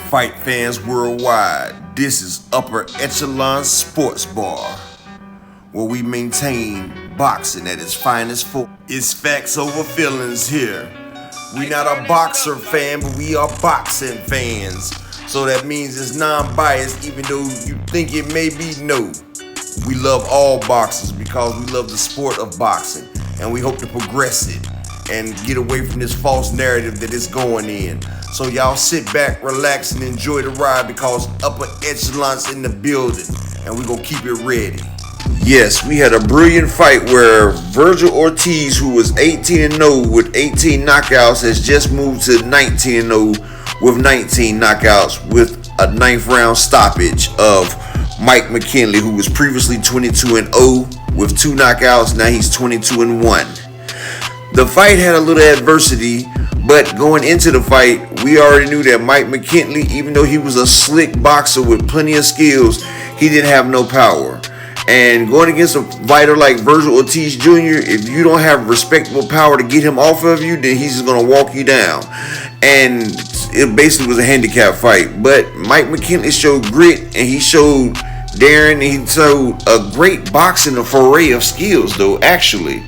Fight fans worldwide, this is Upper Echelon Sports Bar, where we maintain boxing at its finest form. It's facts over feelings here. We not a boxer fan, but we are boxing fans. So that means it's non-biased, even though you think it may be no. We love all boxers because we love the sport of boxing, and we hope to progress it and get away from this false narrative that it's going in. So y'all sit back, relax, and enjoy the ride because Upper Echelon's in the building, and we gonna keep it ready. Yes, we had a brilliant fight where Virgil Ortiz, who was 18-0 with 18 knockouts, has just moved to 19-0 with 19 knockouts with a 9th round stoppage of Mike McKinley, who was previously 22-0 with 2 knockouts. Now he's 22-1. The fight had a little adversity, but going into the fight, we already knew that Mike McKinley, even though he was a slick boxer with plenty of skills, he didn't have no power. And going against a fighter like Virgil Ortiz Jr., if you don't have respectable power to get him off of you, then he's just going to walk you down. And it basically was a handicap fight. But Mike McKinley showed grit, and he showed daring, and he showed a great boxing foray of skills, though, actually.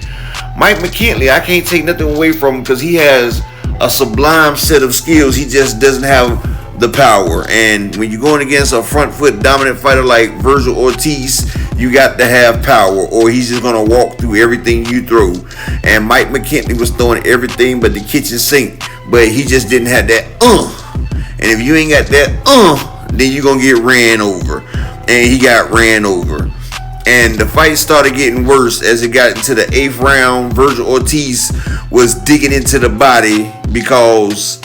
Mike McKinley, I can't take nothing away from him because he has a sublime set of skills. He just doesn't have the power. And when you're going against a front foot dominant fighter like Virgil Ortiz, you got to have power, or he's just going to walk through everything you throw. And Mike McKinley was throwing everything but the kitchen sink, but he just didn't have that And if you ain't got that then you're going to get ran over. And he got ran over. And the fight started getting worse as it got into the 8th round. Virgil Ortiz was digging into the body because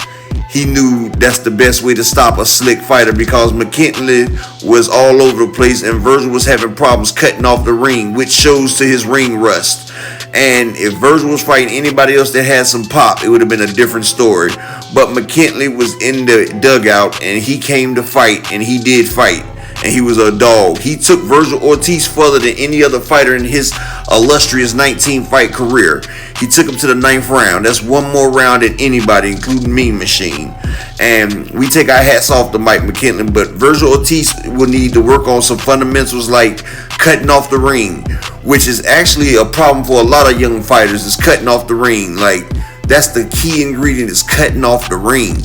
he knew that's the best way to stop a slick fighter, because McKinley was all over the place and Virgil was having problems cutting off the ring, which shows to his ring rust. And if Virgil was fighting anybody else that had some pop, it would have been a different story. But McKinley was in the dugout and he came to fight, and he did fight. And he was a dog. He took Virgil Ortiz further than any other fighter in his illustrious 19-fight career. He took him to the 9th round. That's one more round than anybody, including Mean Machine. And we take our hats off to Mike McKinley, but Virgil Ortiz will need to work on some fundamentals like cutting off the ring, which is actually a problem for a lot of young fighters, is cutting off the ring. Like, that's the key ingredient, is cutting off the ring.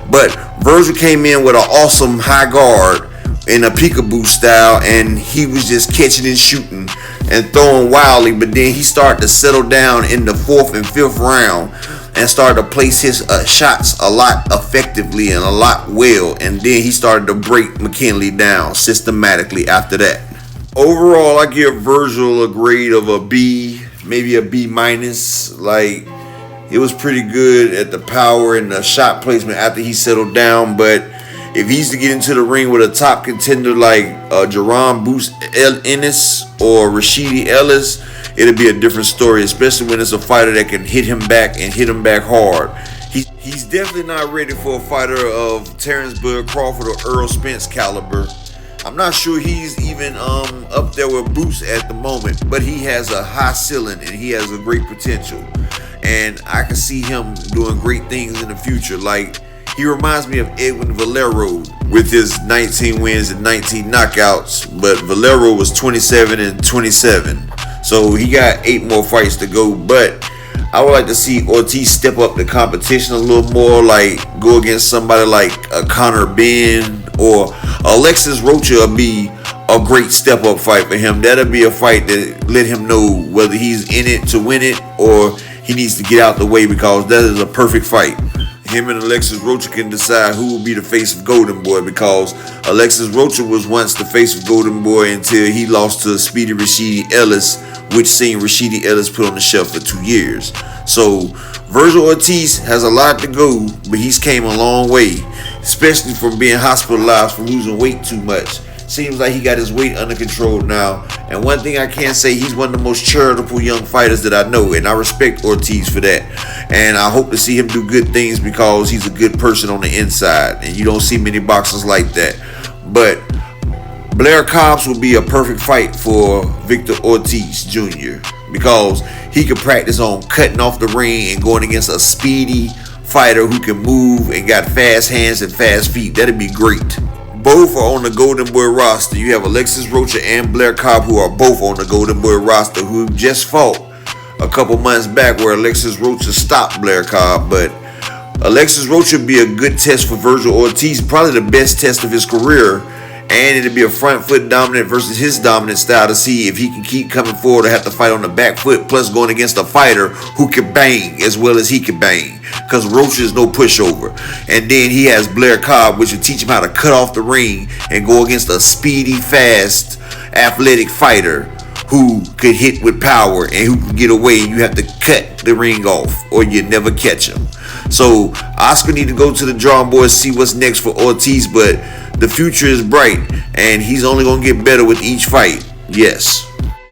But Virgil came in with an awesome high guard in a peekaboo style, and he was just catching and shooting and throwing wildly. But then he started to settle down in the 4th and 5th round and started to place his shots a lot effectively and a lot well. And then he started to break McKinley down systematically after that. Overall, I give Virgil a grade of a B, maybe a B minus. Like, it was pretty good at the power and the shot placement after he settled down, but if he's to get into the ring with a top contender like Jerome Boots Ennis or Rashidi Ellis, it'll be a different story, especially when it's a fighter that can hit him back and hit him back hard. He's definitely not ready for a fighter of Terrence Bud Crawford or Earl Spence caliber. I'm not sure he's even up there with Boots at the moment, but he has a high ceiling and he has a great potential. And I can see him doing great things in the future. Like, he reminds me of Edwin Valero with his 19 wins and 19 knockouts, but Valero was 27-27. So he got 8 more fights to go. But I would like to see Ortiz step up the competition a little more, like go against somebody like Conor Benn or Alexis Rocha. Would be a great step up fight for him. That'll be a fight that let him know whether he's in it to win it or he needs to get out the way, because that is a perfect fight. Him and Alexis Rocha can decide who will be the face of Golden Boy, because Alexis Rocha was once the face of Golden Boy until he lost to Speedy Rashidi Ellis, which seen Rashidi Ellis put on the shelf for 2 years. So Virgil Ortiz has a lot to go, but he's came a long way, especially from being hospitalized for losing weight too much. Seems like he got his weight under control now. And one thing I can say, he's one of the most charitable young fighters that I know, and I respect Ortiz for that. And I hope to see him do good things because he's a good person on the inside, and you don't see many boxers like that. But Blair Cobbs will be a perfect fight for Victor Ortiz Jr. because he could practice on cutting off the ring and going against a speedy, fighter who can move and got fast hands and fast feet. That'd be great. Both are on the Golden Boy roster. You have Alexis Rocha and Blair Cobb, who are both on the Golden Boy roster, who just fought a couple months back where Alexis Rocha stopped Blair Cobb. But Alexis Rocha would be a good test for Virgil Ortiz, probably the best test of his career. And it'll be a front foot dominant versus his dominant style to see if he can keep coming forward or have to fight on the back foot, plus going against a fighter who can bang as well as he can bang, because Rocha is no pushover. And then he has Blair Cobb, which will teach him how to cut off the ring and go against a speedy, fast, athletic fighter who could hit with power and who can get away. You have to cut the ring off or you never catch him. So Oscar need to go to the drawing board, see what's next for Ortiz, but the future is bright and he's only going to get better with each fight. Yes.